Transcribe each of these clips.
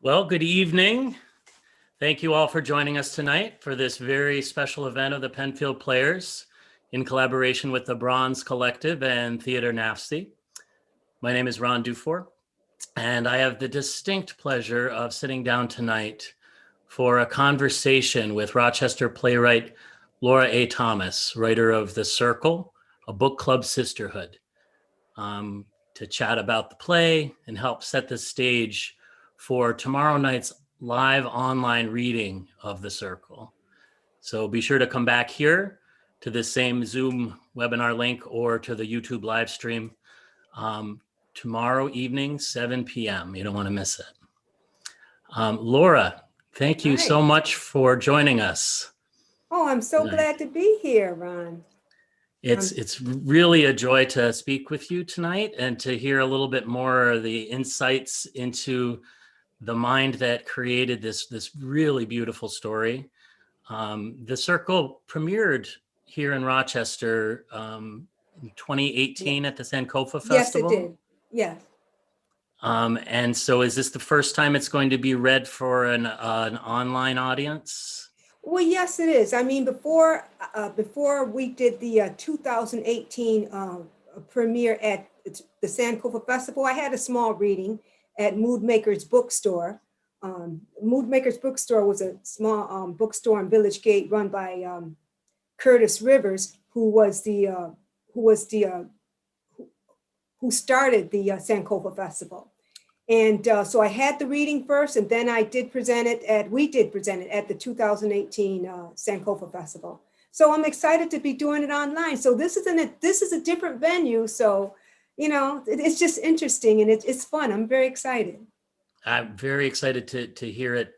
Well, good evening. Thank you all for joining us tonight for this very special event of the Penfield Players in collaboration with the Bronze Collective and Theater náfsi. My name is Ron Dufour, and I have the distinct pleasure of sitting down tonight for a conversation with Rochester playwright Laura A. Thomas, writer of The Circle, a Book Club Sisterhood, to chat about the play and help set the stage for tomorrow night's live online reading of The Circle. So be sure to come back here to the same Zoom webinar link or to the YouTube live stream tomorrow evening, 7 p.m. You don't want to miss it. Laura, thank you so much for joining us. Oh, I'm so glad to be here, Ron. It's really a joy to speak with you tonight and to hear a little bit more of the insights into the mind that created this really beautiful story. The Circle premiered here in Rochester in 2018 at the Sankofa Festival. Yes, it did. Yes. And so is this the first time it's going to be read for an online audience? Well, yes, it is. I mean, before we did the 2018 premiere at the Sankofa Festival, I had a small reading at Moodmaker's Bookstore. Moodmaker's Bookstore was a small bookstore in Village Gate run by Curtis Rivers, who started the Sankofa Festival. And so I had the reading first, and then we did present it at the 2018 Sankofa Festival. So I'm excited to be doing it online. So this is a different venue. So, you know, it's just interesting and it's fun. I'm very excited. I'm very excited to hear it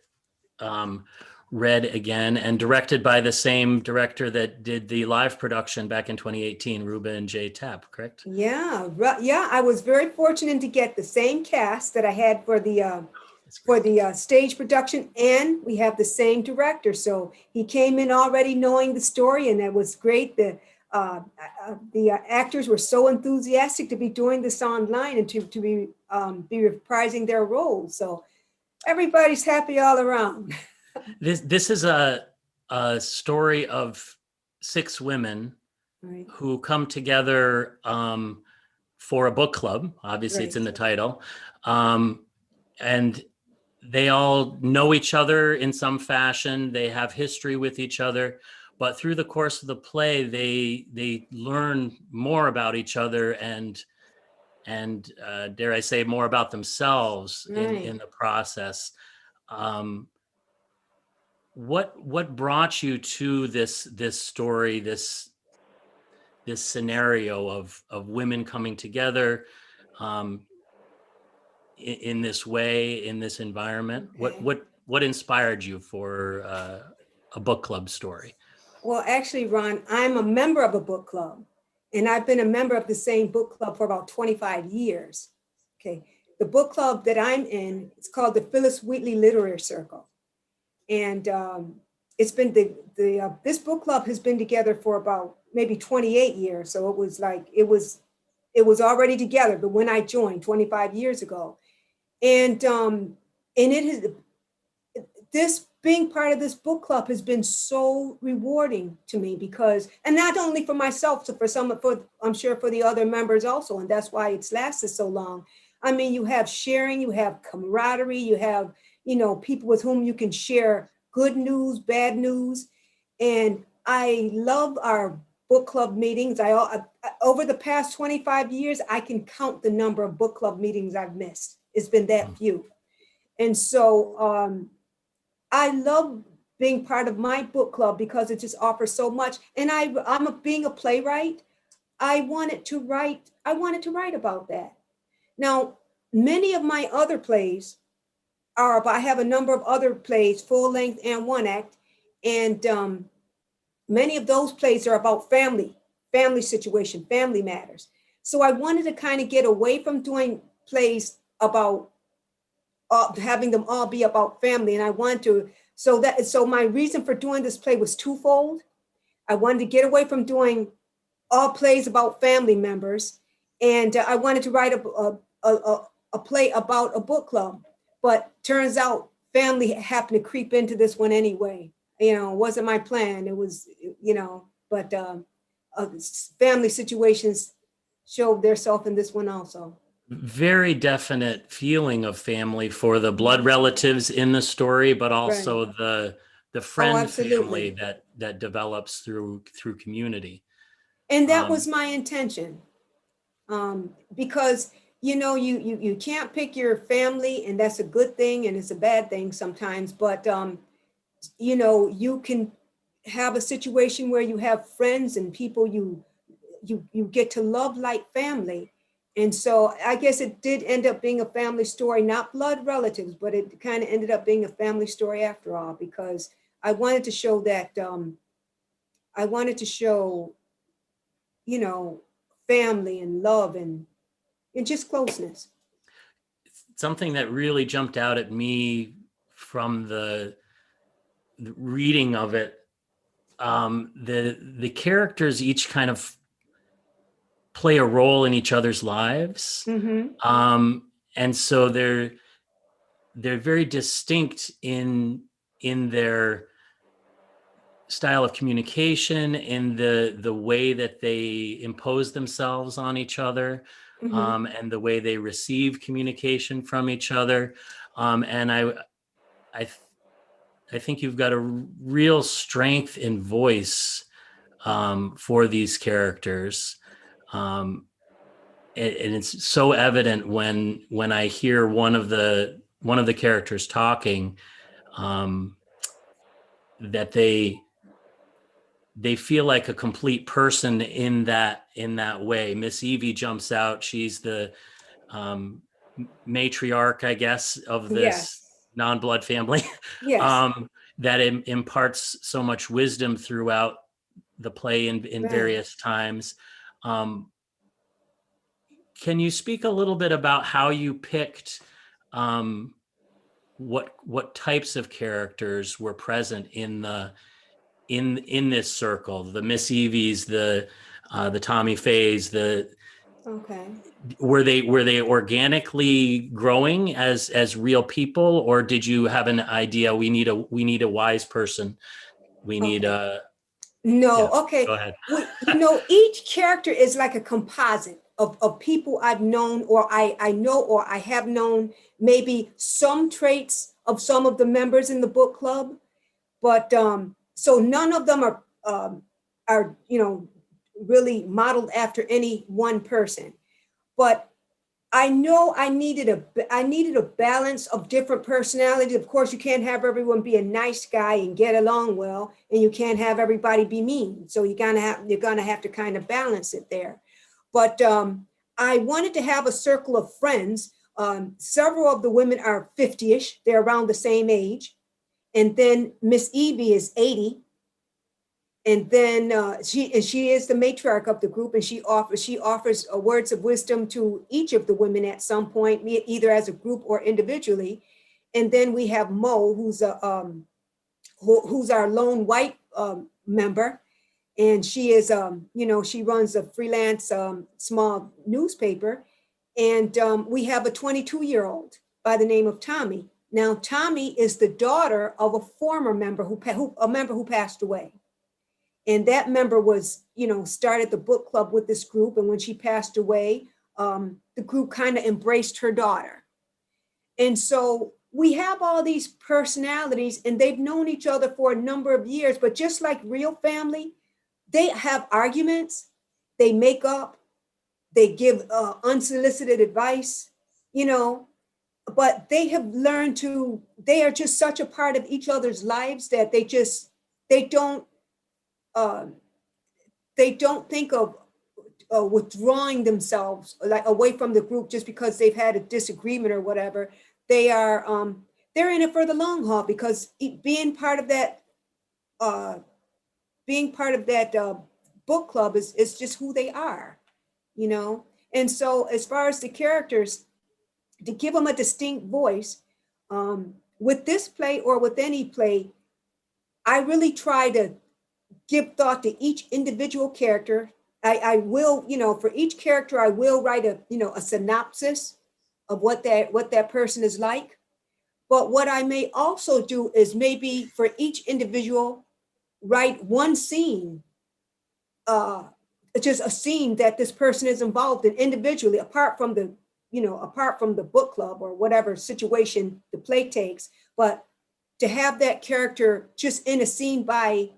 read again and directed by the same director that did the live production back in 2018, Reuben Tapp, correct? Yeah, yeah. I was very fortunate to get the same cast that I had for the stage production, and we have the same director. So he came in already knowing the story, and that was great. The actors were so enthusiastic to be doing this online and to be reprising their roles. So everybody's happy all around. This is a story of 6 women who come together for a book club. Obviously, it's in the title. And they all know each other in some fashion. They have history with each other. But through the course of the play, they learn more about each other and dare I say, more about themselves in the process. What brought you to this story, this scenario of women coming together in this way, in this environment? Okay. What inspired you for a book club story? Well, actually, Ron, I'm a member of a book club, and I've been a member of the same book club for about 25 years. Okay, the book club that I'm in, it's called the Phyllis Wheatley Literary Circle. And it's been this book club has been together for about maybe 28 years. So it was already together. But when I joined 25 years ago, and this being part of this book club has been so rewarding to me because, and not only for myself, so I'm sure for the other members also, and that's why it's lasted so long. I mean, you have sharing, you have camaraderie, you have people with whom you can share good news, bad news. And I love our book club meetings. Over the past 25 years, I can count the number of book club meetings I've missed. It's been that few. And so I love being part of my book club because it just offers so much. And being a playwright, I wanted to write about that. Now, many of my other plays I have a number of other plays, full length and one act. And many of those plays are about family situation, family matters. So I wanted to kind of get away from doing plays about having them all be about family. And I wanted to, so my reason for doing this play was twofold. I wanted to get away from doing all plays about family members. And I wanted to write a play about a book club. but turns out family happened to creep into this one anyway. You know, it wasn't my plan. It was, you know, but family situations showed themselves in this one also. Very definite feeling of family for the blood relatives in the story, but also the friend absolutely. family that develops through community. And that was my intention, because you know, you can't pick your family, and that's a good thing and it's a bad thing sometimes, but you know, you can have a situation where you have friends and people you get to love like family. And so I guess it did end up being a family story, not blood relatives, but it kind of ended up being a family story after all, because I wanted to show that, you know, family and love and just closeness. Something that really jumped out at me from the reading of it, the characters each kind of play a role in each other's lives. Mm-hmm. And so they're very distinct in their style of communication, in the way that they impose themselves on each other, Mm-hmm. and the way they receive communication from each other. And I think you've got a real strength in voice for these characters. And it's so evident when I hear one of the characters talking, that they feel like a complete person in that way. Miss Evie jumps out. She's the matriarch, I guess, of this Yes. non-blood family, Yes. that imparts so much wisdom throughout the play in Right. various times. Can you speak a little bit about how you picked, what types of characters were present in this circle? The Miss Evies, the Tommy Fays, Okay. were they organically growing as real people, or did you have an idea? We need a wise person. We need Okay. a No, Yeah. Go okay. ahead. You know, each character is like a composite of people I've known, or I know, or I have known, maybe some traits of some of the members in the book club. But so none of them are, you know, really modeled after any one person. But I know I needed a balance of different personalities. Of course, you can't have everyone be a nice guy and get along well, and you can't have everybody be mean. So you're gonna have to kind of balance it there. But I wanted to have a circle of friends. Several of the women are 50-ish; they're around the same age, and then Miss Evie is 80. And then she is the matriarch of the group, and she offers words of wisdom to each of the women at some point, either as a group or individually. And then we have Mo, who's our lone white member, and she is you know, she runs a freelance small newspaper. And we have a 22-year-old by the name of Tommy. Now Tommy is the daughter of a former member who passed away. And that member was, you know, started the book club with this group. And when she passed away, the group kind of embraced her daughter. And so we have all these personalities, and they've known each other for a number of years. But just like real family, they have arguments, they make up, they give unsolicited advice, you know, but they have learned they are just such a part of each other's lives that uh, they don't think of withdrawing themselves like away from the group just because they've had a disagreement or whatever. They're in it for the long haul, because being part of that book club is just who they are, you know. And so as far as the characters, to give them a distinct voice, with this play or with any play, I really try to give thought to each individual character. I will, you know, for each character, I will write a synopsis of what that person is like. But what I may also do is maybe for each individual, write one scene, just a scene that this person is involved in individually, apart from the, apart from the book club or whatever situation the play takes, but to have that character just in a scene by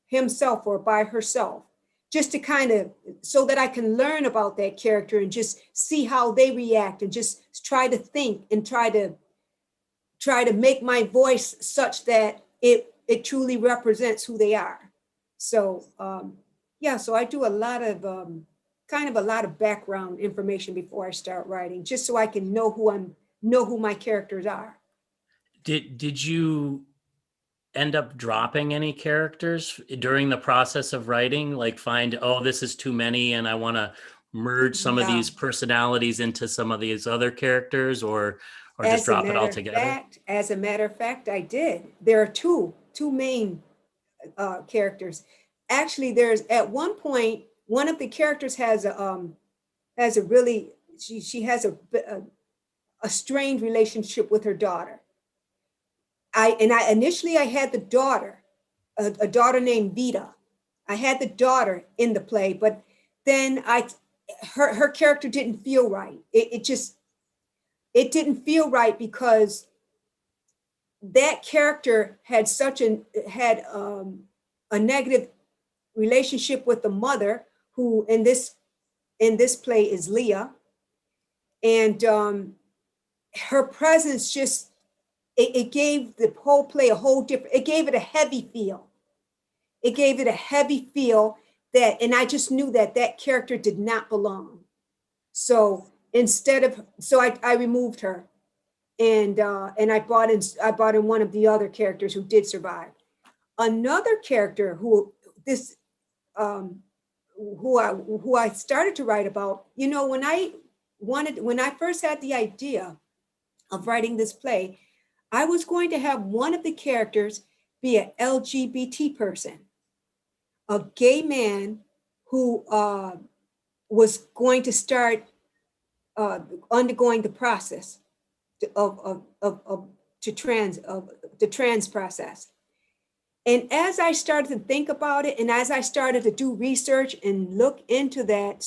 himself or by herself, just to kind of, so that I can learn about that character and just see how they react and just try to think and try to make my voice such that it truly represents who they are. So yeah, so I do a lot of kind of a lot of background information before I start writing, just so I can know who my characters are. Did you end up dropping any characters during the process of writing? Like find, oh, this is too many and I want to merge some of these personalities into some of these other characters, or just drop it all together? As a matter of fact, I did. There are two main characters. Actually, there's at one point, one of the characters has a really, she has a strained relationship with her daughter. Initially I had the daughter, a daughter named Vita. I had the daughter in the play, but then her character didn't feel right. It didn't feel right because that character had a negative relationship with the mother, who in this play is Leah, and her presence just, it gave the whole play a whole different, it gave it a heavy feel. It gave it a heavy feel and I just knew that character did not belong. So I removed her, and I brought in one of the other characters who did survive. Another character who I started to write about, when I first had the idea of writing this play, I was going to have one of the characters be an LGBT person, a gay man who was going to start undergoing the process of the trans process. And as I started to think about it, and as I started to do research and look into the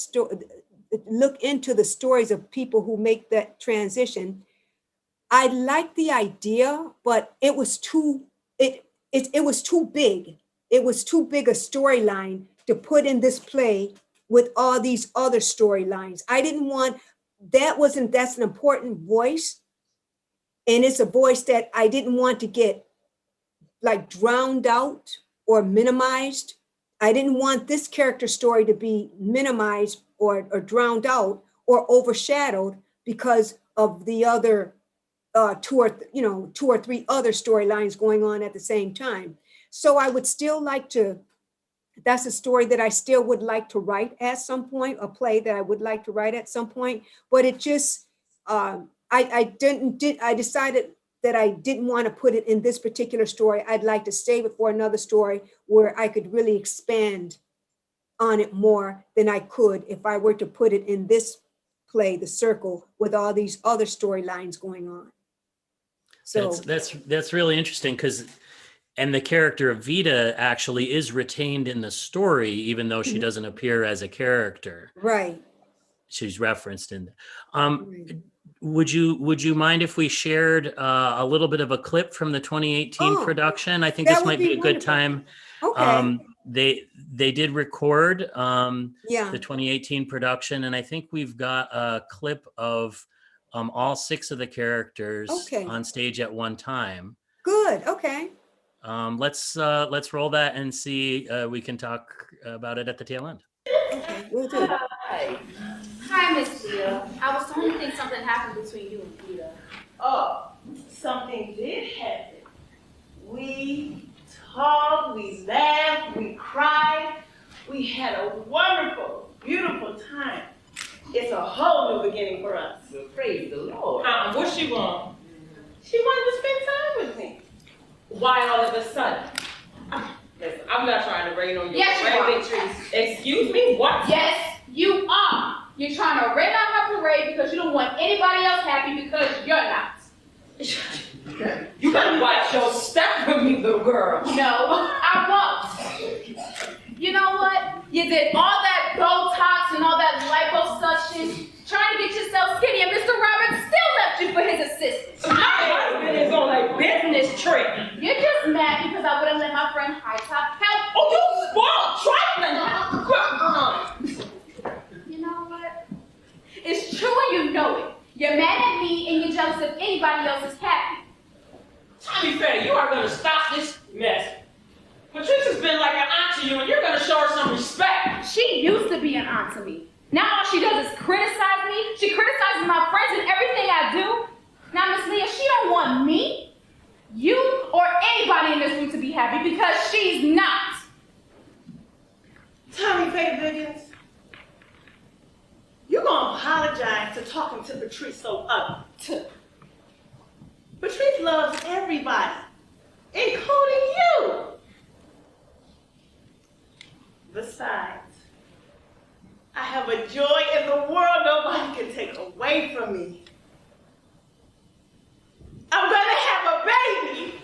stories of people who make that transition, I liked the idea, but it was too big. It was too big a storyline to put in this play with all these other storylines. I didn't want, that's an important voice. And it's a voice that I didn't want to get like drowned out or minimized. I didn't want this character story to be minimized or drowned out or overshadowed because of the other two or three other storylines going on at the same time. So I would still like to, that's a story that I still would like to write at some point, a play that I would like to write at some point, but it just, I decided that I didn't want to put it in this particular story. I'd like to save it for another story where I could really expand on it more than I could if I were to put it in this play, The Circle, with all these other storylines going on. So that's really interesting, because and the character of Vita actually is retained in the story, even though she doesn't appear as a character. Right. She's referenced in. Would you mind if we shared a little bit of a clip from the 2018 production? I think this might be a good time. Okay. They did record the Yeah. 2018 production, and I think we've got a clip of all 6 of the characters on stage at one time. Good. Okay. Let's roll that and see. We can talk about it at the tail end. Okay, we'll do. Hi, Miss Vita. I was starting to think something happened between you and Vita. Oh, something did happen. We talked, we laughed, we cried. We had a wonderful, beautiful time. It's a whole new beginning for us. Well, praise the Lord. What she want? She wanted to spend time with me. Why all of a sudden? Listen, I'm not trying to rain on you. Yes, you are. Victories. Excuse me, what? Yes, you are. You're trying to rain on her parade because you don't want anybody else happy because you're not. You better watch your step with me, little girl. No, I won't. You know what? You did all that Botox and all that liposuction, trying to get yourself skinny, and Mr. Roberts still left you for his assistant. My husband is on a business trip. You're just mad because I wouldn't let my friend High Top help. Oh, you spoiled trifling. You know what? It's true and you know it. You're mad at me and you're jealous if anybody else is happy. Tommy Faye, you are going to stop this mess. Patricia's been like an aunt to you, and you're going to show her some respect. She used to be an aunt to me. Now all she does is criticize me. She criticizes my friends and everything I do. Now, Miss Leah, she don't want me, you, or anybody in this room to be happy because she's not. Tommy Faye Vivians, you're going to apologize to talking to Patrice so ugly. Patrice loves everybody, including you. Besides, I have a joy in the world nobody can take away from me. I'm gonna have a baby.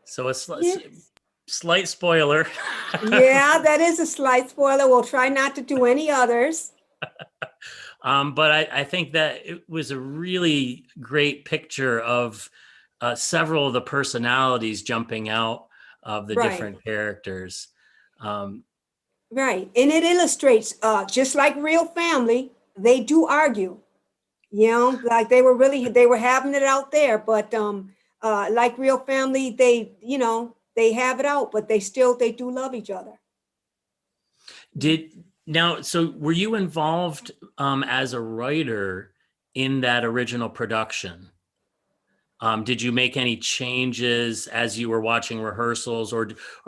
So a slight spoiler. Yeah, that is a slight spoiler. We'll try not to do any others. But I think that it was a really great picture of several of the personalities jumping out of the Right. different characters. Right. And it illustrates, just like real family, they do argue. You know, like they were having it out there, but like real family, they have it out, but they do love each other. So were you involved as a writer in that original production? Did you make any changes as you were watching rehearsals, or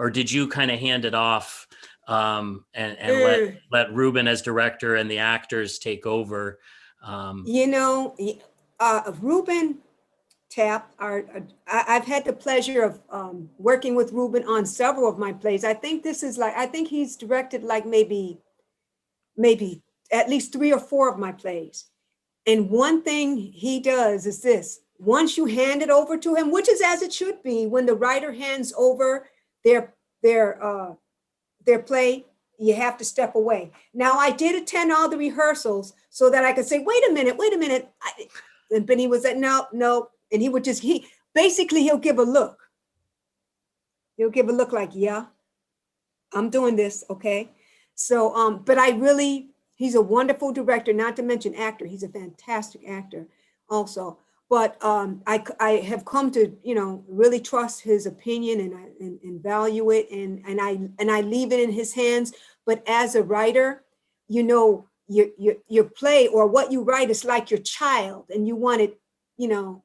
did you kind of hand it off and let Reuben as director and the actors take over? Reuben Tapp, I've had the pleasure of working with Reuben on several of my plays. I think he's directed like maybe at least 3 or 4 of my plays. And one thing he does is this: once you hand it over to him, which is as it should be, when the writer hands over their play, you have to step away. Now, I did attend all the rehearsals so that I could say, wait a minute. But he was like, no. And he would he'll give a look. He'll give a look like, yeah, I'm doing this, okay? So, but he's a wonderful director, not to mention actor. He's a fantastic actor also. But I have come to, really trust his opinion and value it. And I leave it in his hands. But as a writer, your play or what you write is like your child, and you want it, you're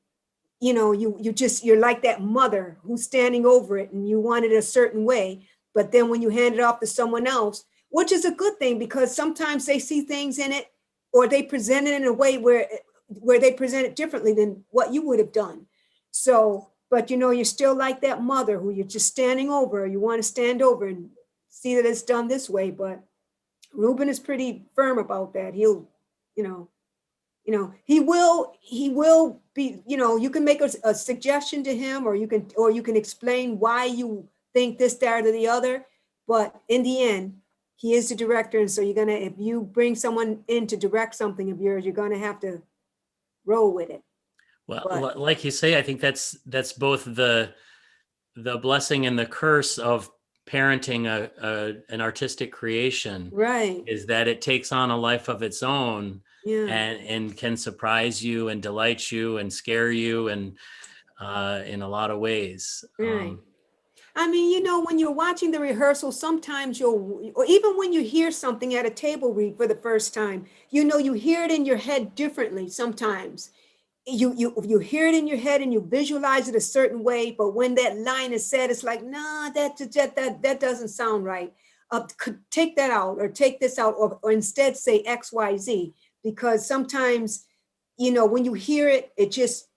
like that mother who's standing over it, and you want it a certain way. But then when you hand it off to someone else, which is a good thing, because sometimes they see things in it, or they present it in a way where they present it differently than what you would have done. So, but you're still like that mother who you're just standing over. You want to stand over and see that it's done this way. But Reuben is pretty firm about that. He'll, he will be, you can make a suggestion to him, or you can explain why you think this, that, or the other. But in the end, he is the director. And so if you bring someone in to direct something of yours, you're going to have to roll with it. Well, like you say, I think that's both the blessing and the curse of parenting an artistic creation. Right. Is that it takes on a life of its own. Yeah. And can surprise you and delight you and scare you and in a lot of ways. Right. When you're watching the rehearsal, sometimes or even when you hear something at a table read for the first time, you hear it in your head differently. Sometimes you hear it in your head and you visualize it a certain way, but when that line is said, it's like, nah, that doesn't sound right. Take that out, or take this out, or instead say X, Y, Z, because sometimes, when you hear it, it just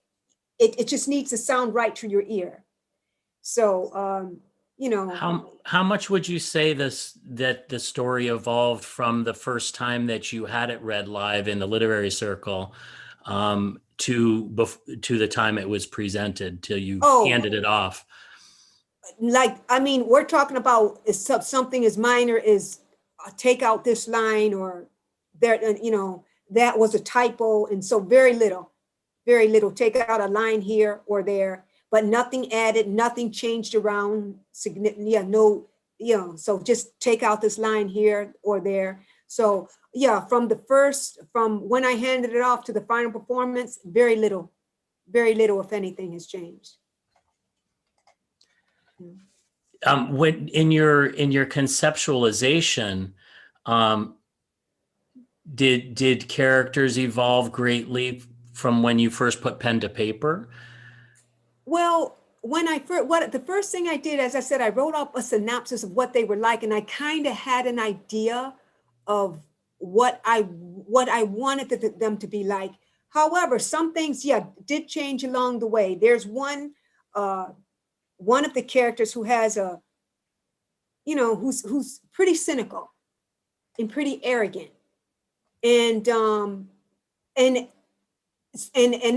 needs to sound right to your ear. So, you know. How much would you say that the story evolved from the first time that you had it read live in the literary circle, to the time it was presented till you handed it off? Like, I mean, we're talking about something as minor as take out this line, or there, you know, that was a typo, and so very little, take out a line here or there, but nothing added, nothing changed around, yeah, no, you know, so just take out this line here or there. So yeah, from when I handed it off to the final performance, very little, if anything, has changed. When in your conceptualization, did characters evolve greatly from when you first put pen to paper? Well, the first thing I did, as I said, I wrote up a synopsis of what they were like, and I kind of had an idea of what I wanted them to be like. However, some things, yeah, did change along the way. There's one of the characters who has who's pretty cynical and pretty arrogant, and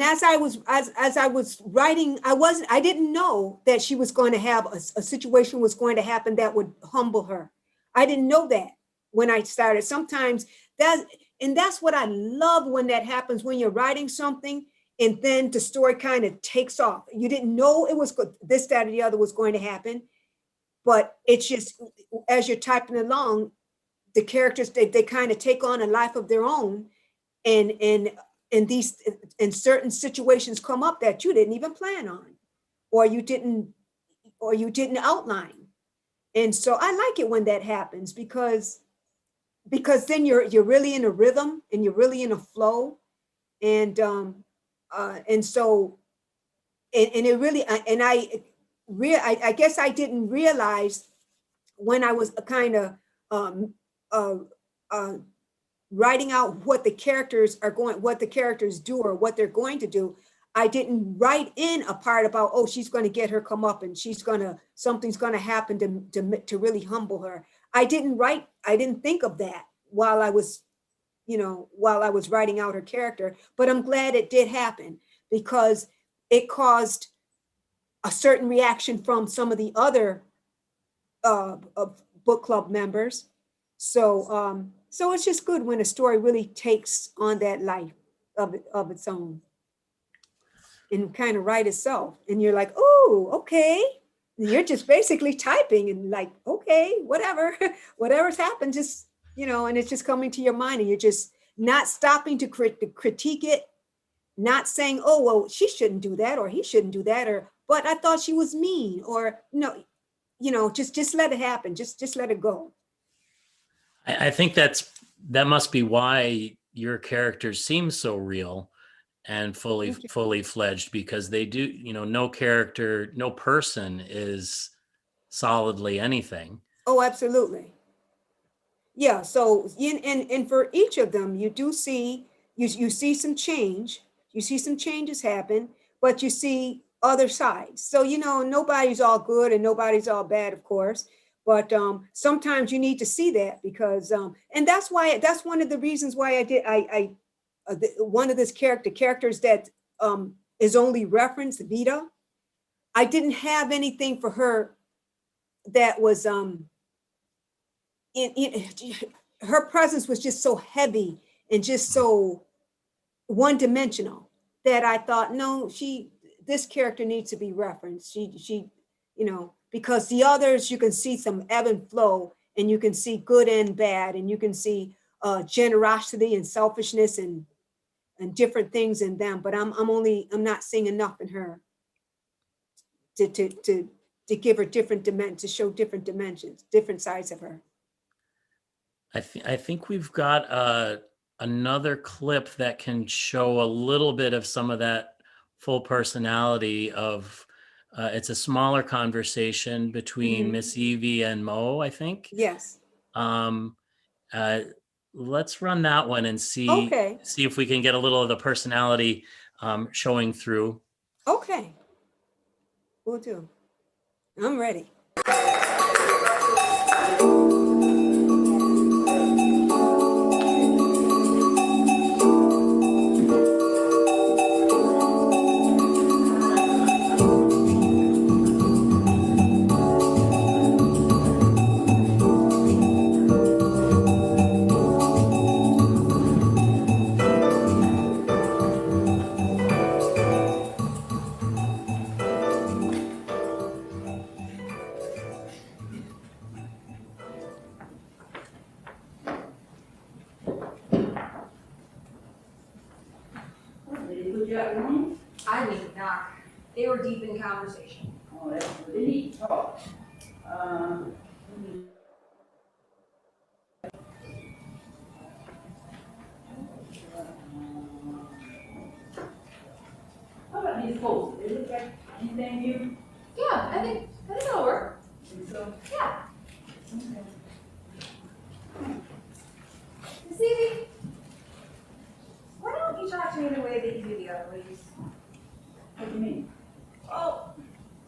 as I was writing, I didn't know that she was going to have a situation was going to happen that would humble her. I didn't know that when I started. Sometimes that's what I love when that happens, when you're writing something and then the story kind of takes off. You didn't know it was this, that, or the other was going to happen, but it's just, as you're typing along, the characters, they kind of take on a life of their own, and certain situations come up that you didn't even plan on, or you didn't outline. And so I like it when that happens, because then you're really in a rhythm and you're really in a flow. And it really, and I guess I didn't realize when I was kind of writing out what the characters do or what they're going to do. I didn't write in a part about, oh, she's going to get her come up and something's going to happen to really humble her. I didn't think of that while I was writing out her character, but I'm glad it did happen, because it caused a certain reaction from some of the other book club members. So it's just good when a story really takes on that life of its own and kind of write itself. And you're like, oh, okay. And you're just basically typing and like, okay, whatever's happened, just, and it's just coming to your mind, and you're just not stopping to critique it, not saying, oh, well, she shouldn't do that, or he shouldn't do that, but I thought she was mean, or no, just let it happen. Just let it go. I think that must be why your characters seem so real and fully fledged, because they do, no character, no person is solidly anything. Oh, absolutely. Yeah. So and for each of them, you do see, you see some change, you see some changes happen, but you see other sides. So, nobody's all good and nobody's all bad, of course. But sometimes you need to see that, because, and that's one of the reasons why one of this characters that is only referenced, Vita, I didn't have anything for her that was, her presence was just so heavy and just so one-dimensional that I thought, no, this character needs to be referenced. She, because the others, you can see some ebb and flow, and you can see good and bad, and you can see generosity and selfishness and different things in them. But I'm not seeing enough in her to give her different dimensions, to show different dimensions, different sides of her. I think we've got another clip that can show a little bit of some of that full personality of. It's a smaller conversation between Miss Evie and Mo, I think. Yes. Let's run that one and see if we can get a little of the personality showing through. Okay. We'll do. I'm ready. I mean, knock. They were deep in conversation. Oh, that's good. They need to talk. How about these posters? They look like anything new? Yeah, I think that'll work. Think so? Yeah. Okay. See, why don't you talk to me the way that you do the other ladies? What do you mean? Well,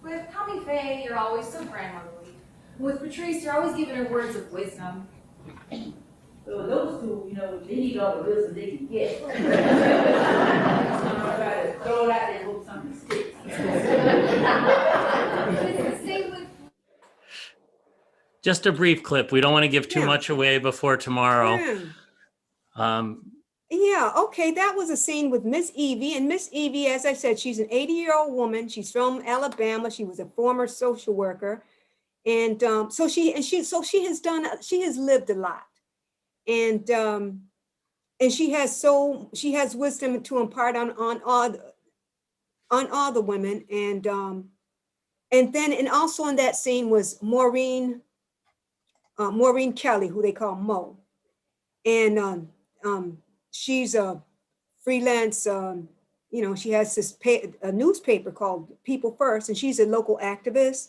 with Tommy Faye, you're always so grandmotherly. With Patrice, you're always giving her words of wisdom. So those two, you know, they need all the wisdom they can get. I'm try to throw it out there and hope something sticks. It's the same with Just a brief clip. We don't want to give too Yeah. much away before tomorrow. Yeah. Yeah, okay, that was a scene with Miss Evie. And Miss Evie, as I said, she's an 80-year-old woman. She's from Alabama. She was a former social worker. And so she has lived a lot. And she has wisdom to impart on all the women. And also in that scene was Maureen Kelly, who they call Mo. And she's a freelance, she has a newspaper called People First, and she's a local activist.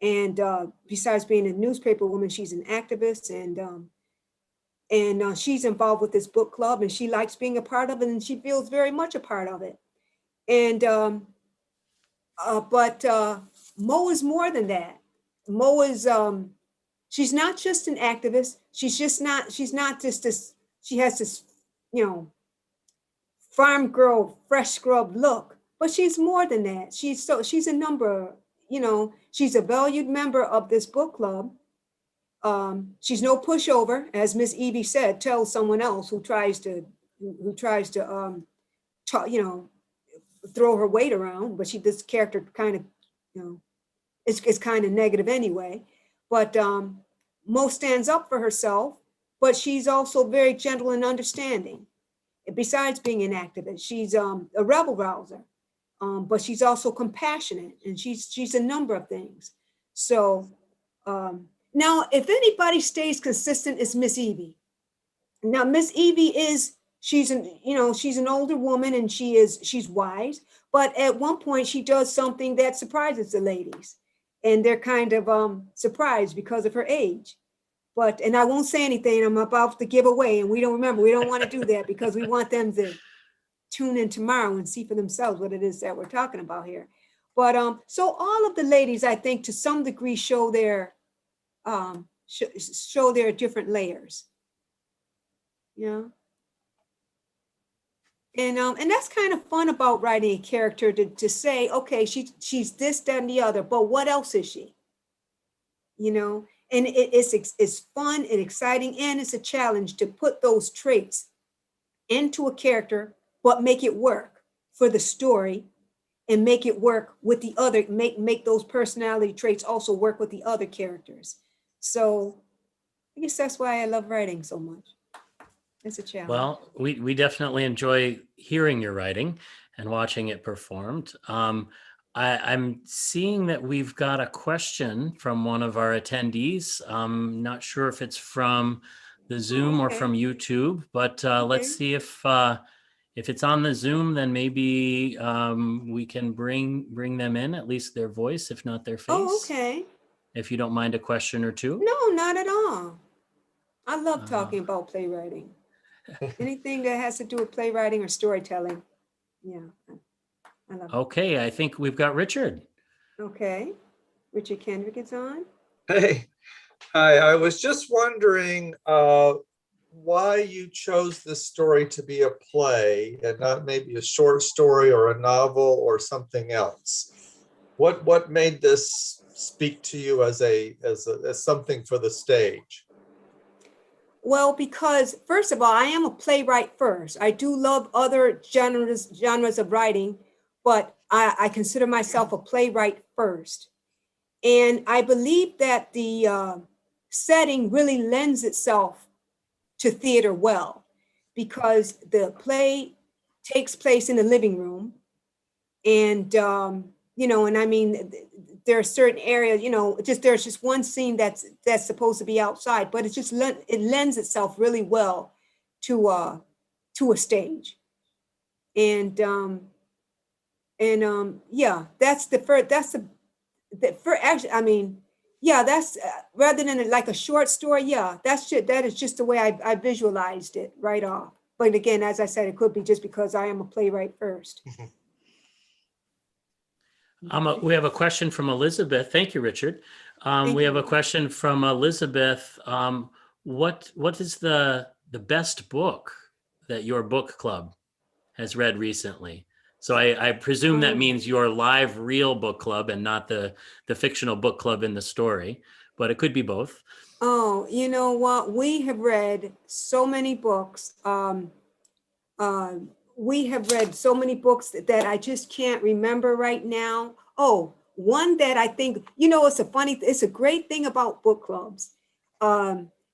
And besides being a newspaper woman, she's an activist, and she's involved with this book club, and she likes being a part of it, and she feels very much a part of it. And but Mo is more than that. Mo is she's not just an activist. She's not just this. She has this, farm girl, fresh scrub look, but she's more than that. She's a number, she's a valued member of this book club. She's no pushover, as Miss Evie said, tells someone else who tries to throw her weight around, but this character kind of, is kind of negative anyway. But Mo stands up for herself, but she's also very gentle and understanding. Besides being an activist, she's a rebel rouser, but she's also compassionate, and she's a number of things. So now, if anybody stays consistent, it's Miss Evie. Now, Miss Evie she's an older woman, and she's wise, but at one point she does something that surprises the ladies, and they're kind of surprised because of her age. And I won't say anything I'm about to give away, and we don't want to do that because we want them to tune in tomorrow and see for themselves what it is that we're talking about here. But so all of the ladies, I think, to some degree show their different layers. And that's kind of fun about writing a character, to say, okay, she's this, that, and the other, but what else is she? And it's fun and exciting, and it's a challenge to put those traits into a character, but make it work for the story, and make it work with the other, make those personality traits also work with the other characters. So I guess that's why I love writing so much. It's a challenge. Well, we definitely enjoy hearing your writing and watching it performed. I'm seeing that we've got a question from one of our attendees. I'm not sure if it's from the Zoom or from YouTube, but let's see if it's on the Zoom, then maybe we can bring them in, at least their voice, if not their face. Oh, okay. If you don't mind a question or two. No, not at all. I love talking about playwriting. Anything that has to do with playwriting or storytelling. Yeah, I love it. Okay, I think we've got Richard. Okay. Richard Kendrick is on. Hey, Hi, I was just wondering why you chose this story to be a play and not maybe a short story or a novel or something else. What made this speak to you as something for the stage? Well, because first of all, I am a playwright first. I do love other genres of writing, but I consider myself a playwright first. And I believe that the setting really lends itself to theater well, because the play takes place in the living room. And, and I mean, there are certain areas, there's just one scene that's supposed to be outside, but it lends itself really well to a stage. And yeah, that's the first, actually, I mean, yeah, that's rather than like a short story. Yeah, that is just the way I visualized it right off. But again, as I said, it could be just because I am a playwright first. We have a question from Elizabeth. Thank you, Richard. We have a question from Elizabeth. What is the best book that your book club has read recently? So I presume that means your live real book club and not the fictional book club in the story, but it could be both. Oh, you know what? We have read so many books. We have read so many books that I just can't remember right now. Oh, one that I think, it's a great thing about book clubs.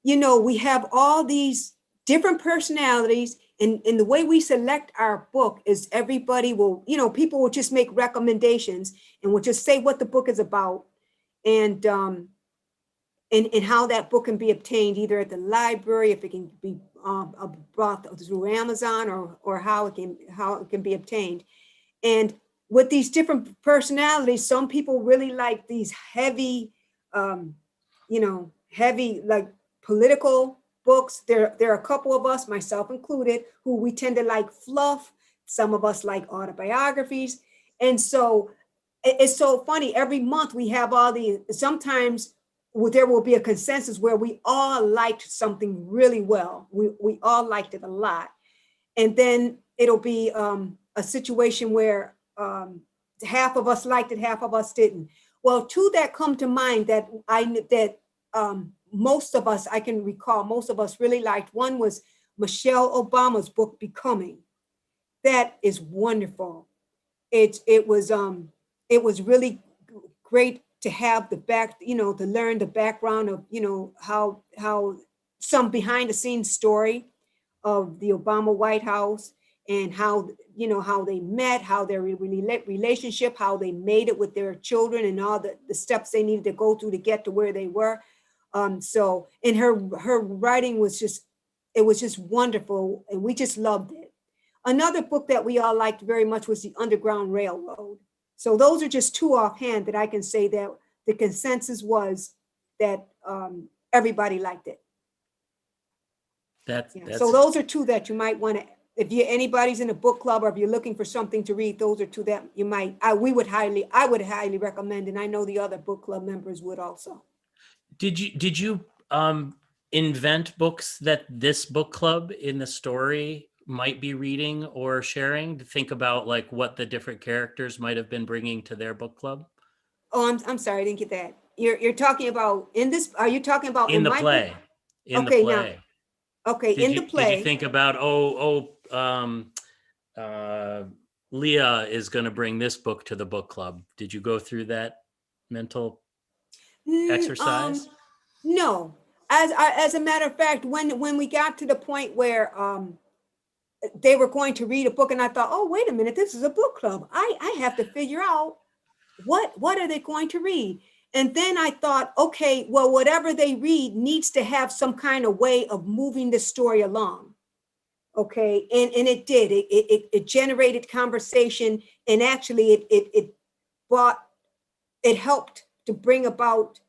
We have all these different personalities, and the way we select our book is everybody will, people will just make recommendations and will just say what the book is about, and how that book can be obtained either at the library, if it can be brought through Amazon, or how it can be obtained. And with these different personalities, some people really like these heavy, heavy like political books. There are a couple of us, myself included, who we tend to like fluff. Some of us like autobiographies. And so it's so funny. Every month we have all these, sometimes there will be a consensus where we all liked something really well. We all liked it a lot. And then it'll be a situation where half of us liked it, half of us didn't. Well, two that come to mind that most of us, I can recall, most of us really liked. One was Michelle Obama's book, Becoming. That is wonderful. It was really great to have the to learn the background of, how some behind the scenes story of the Obama White House, and how they met, how their relationship, how they made it with their children, and all the steps they needed to go through to get to where they were. So, and her writing was just wonderful, and we just loved it. Another book that we all liked very much was The Underground Railroad. So those are just two offhand that I can say that the consensus was that everybody liked it. So those are two that you might want to, if anybody's in a book club, or if you're looking for something to read, those are two that you might, I would highly recommend, and I know the other book club members would also. Did you invent books that this book club in the story might be reading or sharing, to think about like what the different characters might have been bringing to their book club? Oh, I'm sorry, I didn't get that. You're talking about in this, are you talking about in the play? In the play. Okay, in the play. Did you think about, Leah is going to bring this book to the book club? Did you go through that mental exercise? No, as a matter of fact, when we got to the point where they were going to read a book, and I thought, oh, wait a minute, this is a book club. I have to figure out what are they going to read? And then I thought, okay, well, whatever they read needs to have some kind of way of moving the story along. Okay, and it did. It generated conversation, and actually it helped to bring about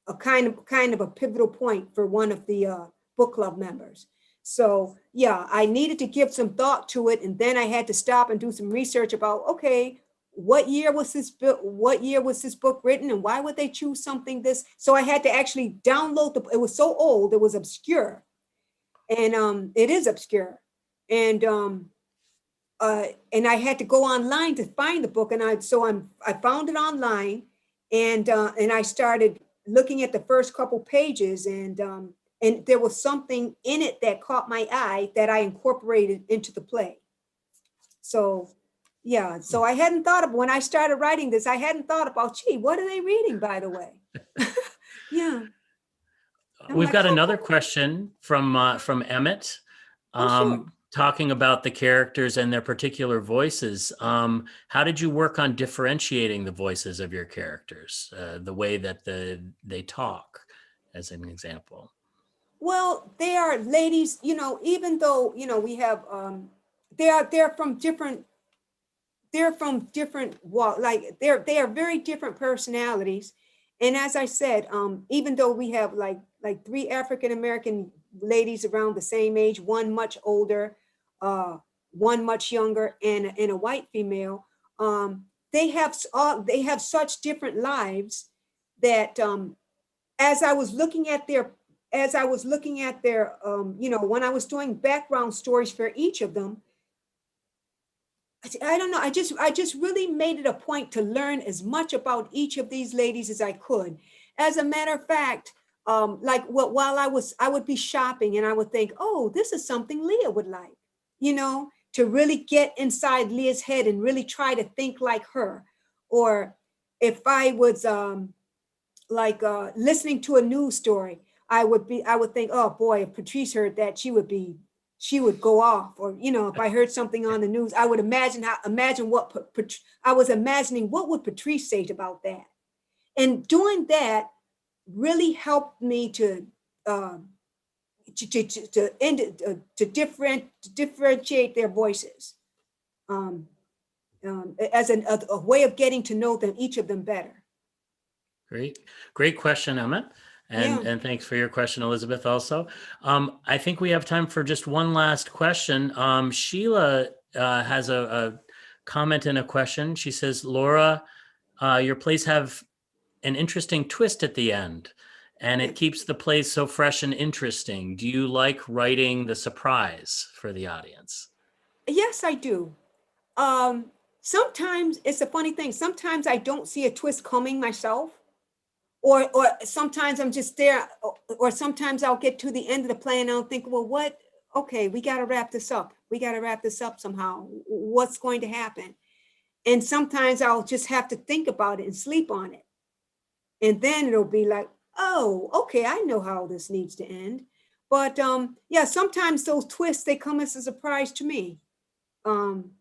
a kind of a pivotal point for one of the book club members. So yeah, I needed to give some thought to it, and then I had to stop and do some research about, okay, what year was this book? What year was this book written, and why would they choose something this? So I had to actually download the. It was so old, it was obscure, and it is obscure, and I had to go online to find the book, and I found it online, and I started looking at the first couple pages, and there was something in it that caught my eye that I incorporated into the play. So, yeah, so I hadn't thought of, when I started writing this, I hadn't thought about, gee, what are they reading, by the way? Yeah. I'm We've like, got oh, another question from Emmett, sure. talking about the characters and their particular voices. How did you work on differentiating the voices of your characters, the way that they talk, as an example? Well, they are ladies, even though, we have, they're from different like they are very different personalities. And as I said, even though we have like 3 African American ladies around the same age, one much older, one much younger, and a white female, they have such different lives that as I was looking at their when I was doing background stories for each of them, I don't know. I just really made it a point to learn as much about each of these ladies as I could. As a matter of fact, while I would be shopping and I would think, oh, this is something Leah would like, to really get inside Leah's head and really try to think like her. Or if I was listening to a news story, I would think, oh boy, if Patrice heard that, she would go off. Or, if I heard something on the news, I would imagine what would Patrice say about that. And doing that really helped me to differentiate their voices, as a way of getting to know them, each of them better. Great question, Emmett. And thanks for your question, Elizabeth, also. I think we have time for just one last question. Sheila has a comment and a question. She says, Laura, your plays have an interesting twist at the end, and it keeps the plays so fresh and interesting. Do you like writing the surprise for the audience? Yes, I do. Sometimes it's a funny thing. Sometimes I don't see a twist coming myself. Or sometimes I'm just there, or sometimes I'll get to the end of the play and I'll think, well, what? Okay, we got to wrap this up. We got to wrap this up somehow. What's going to happen? And sometimes I'll just have to think about it and sleep on it. And then it'll be like, oh, okay, I know how this needs to end. But sometimes those twists, they come as a surprise to me. And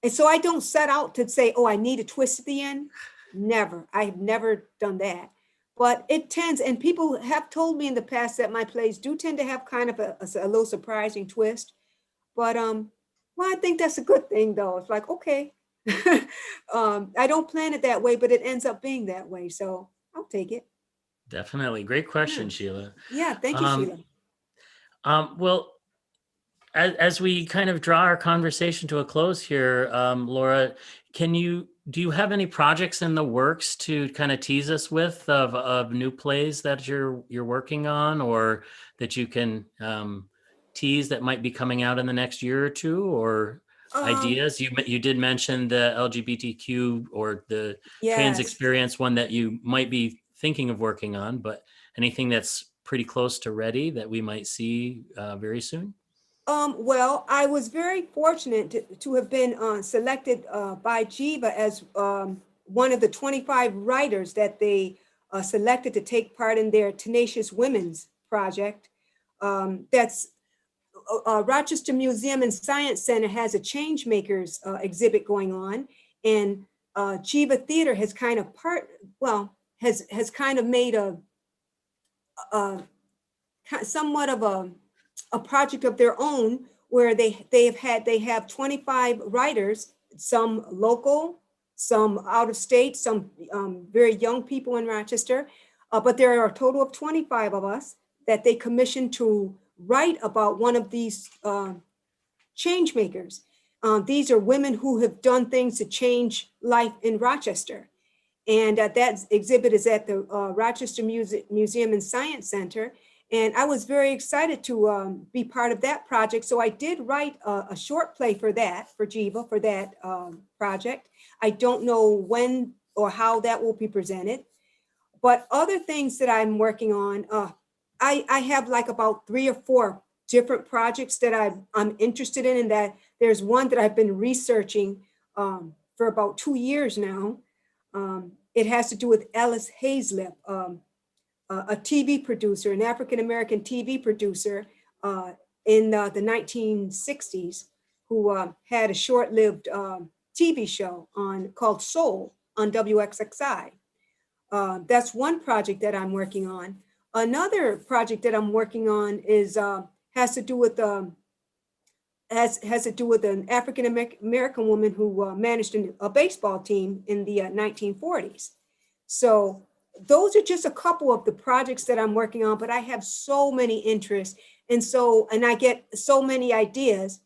so I don't set out to say, oh, I need a twist at the end. Never. I have never done that. But it tends, and people have told me in the past that my plays do tend to have kind of a little surprising twist. But I think that's a good thing, though. It's like, okay, I don't plan it that way, but it ends up being that way. So I'll take it. Definitely. Great question, Sheila. Yeah, thank you, Sheila. Well, as we kind of draw our conversation to a close here, Laura, do you have any projects in the works to kind of tease us with of new plays that you're working on, or that you can tease that might be coming out in the next year or two, or ideas? You did mention the LGBTQ or the trans experience one that you might be thinking of working on, but anything that's pretty close to ready that we might see very soon? Well, I was very fortunate to have been selected by Jiva as one of the 25 writers that they selected to take part in their Tenacious Women's project. That's Rochester Museum and Science Center has a Changemakers exhibit going on, and Jiva Theater has kind of has kind of made somewhat of a project of their own, where they have 25 writers, some local, some out of state, some very young people in Rochester, but there are a total of 25 of us that they commissioned to write about one of these change makers. these are women who have done things to change life in Rochester. And that exhibit is at the Rochester Museum and Science Center. And I was very excited to be part of that project. So I did write a short play for that, for Jiva, for that project. I don't know when or how that will be presented. But other things that I'm working on, I have like about 3 or 4 different projects that I'm interested in, and that there's one that I've been researching for about 2 years now. It has to do with Ellis Hazlip, a TV producer, an African-American TV producer in the 1960s, who had a short-lived TV show called Soul on WXXI. That's one project that I'm working on. Another project that I'm working on is has to do with an African American woman who managed a baseball team in the 1940s. So those are just a couple of the projects that I'm working on, but I have so many interests, and I get so many ideas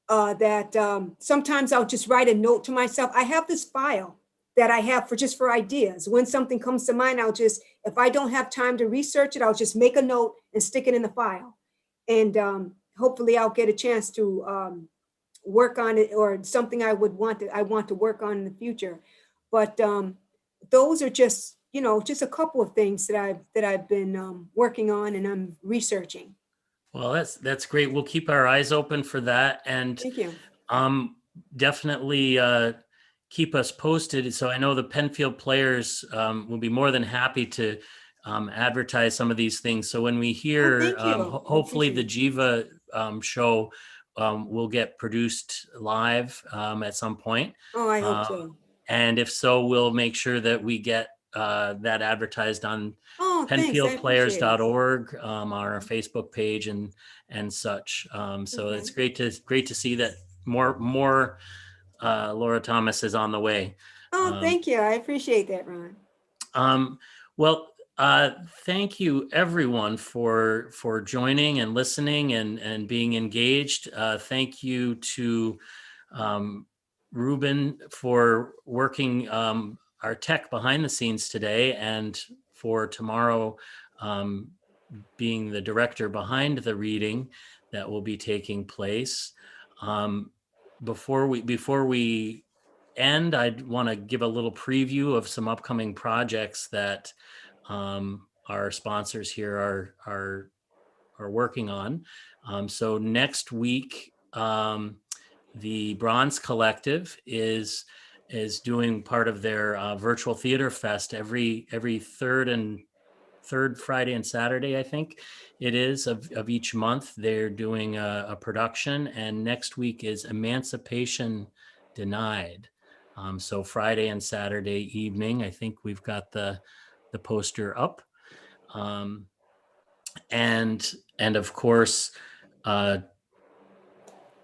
that sometimes I'll just write a note to myself. I have this file that I have for ideas. When something comes to mind, if I don't have time to research it, I'll just make a note and stick it in the file. And hopefully I'll get a chance to work on it, or something I want to work on in the future. But those are just a couple of things that I've been working on and I'm researching. Well, that's great. We'll keep our eyes open for that, and Thank you. definitely keep us posted. So I know the Penfield Players will be more than happy to advertise some of these things. So when we hear, thank you. hopefully the Jiva show will get produced live at some point. Oh, I hope so. And if so, we'll make sure that we get that advertised on penfieldplayers.org, on our Facebook page and such. So Okay. it's great to see that more Laura Thomas is on the way. Oh, thank you. I appreciate that, Ron. Well, thank you everyone for joining and listening and being engaged. Thank you to Reuben for working our tech behind the scenes today, and for tomorrow being the director behind the reading that will be taking place. Before we end, I'd want to give a little preview of some upcoming projects that our sponsors here are working on. So next week, the Bronze Collective is doing part of their virtual theater fest every third Friday and Saturday, I think it is, of each month. They're doing a production, and next week is Emancipation Denied. So Friday and Saturday evening, I think we've got the poster up. And of course,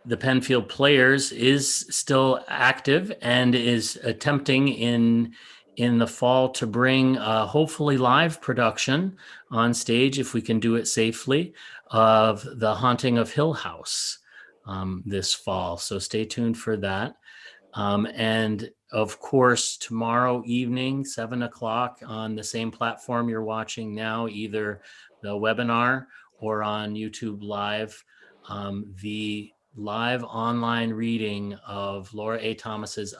the Penfield Players is still active and is attempting in the fall to bring a hopefully live production on stage, if we can do it safely, of The Haunting of Hill House this fall. So stay tuned for that. And of course, tomorrow evening, 7:00 on the same platform you're watching now, either the webinar or on YouTube Live, the live online reading of Laura A. Thomas's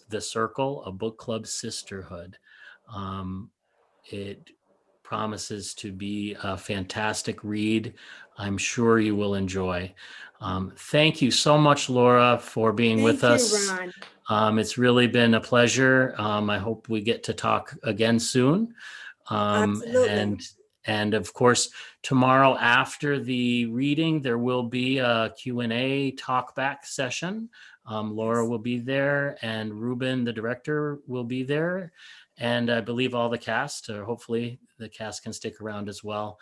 The Circle, a Book Club Sisterhood. It promises to be a fantastic read. I'm sure you will enjoy. Thank you so much, Laura, for being with us. Thank you, Ron. It's really been a pleasure. I hope we get to talk again soon. Absolutely. And of course, tomorrow after the reading, there will be a Q&A talkback session. Laura will be there, and Reuben, the director, will be there. And I believe all the cast, or hopefully the cast can stick around as well,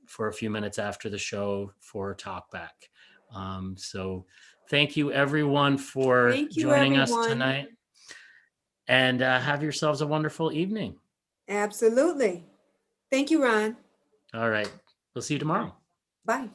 for a few minutes after the show for talkback. So thank you everyone for joining us tonight. And have yourselves a wonderful evening. Absolutely. Thank you, Ron. All right. We'll see you tomorrow. Bye.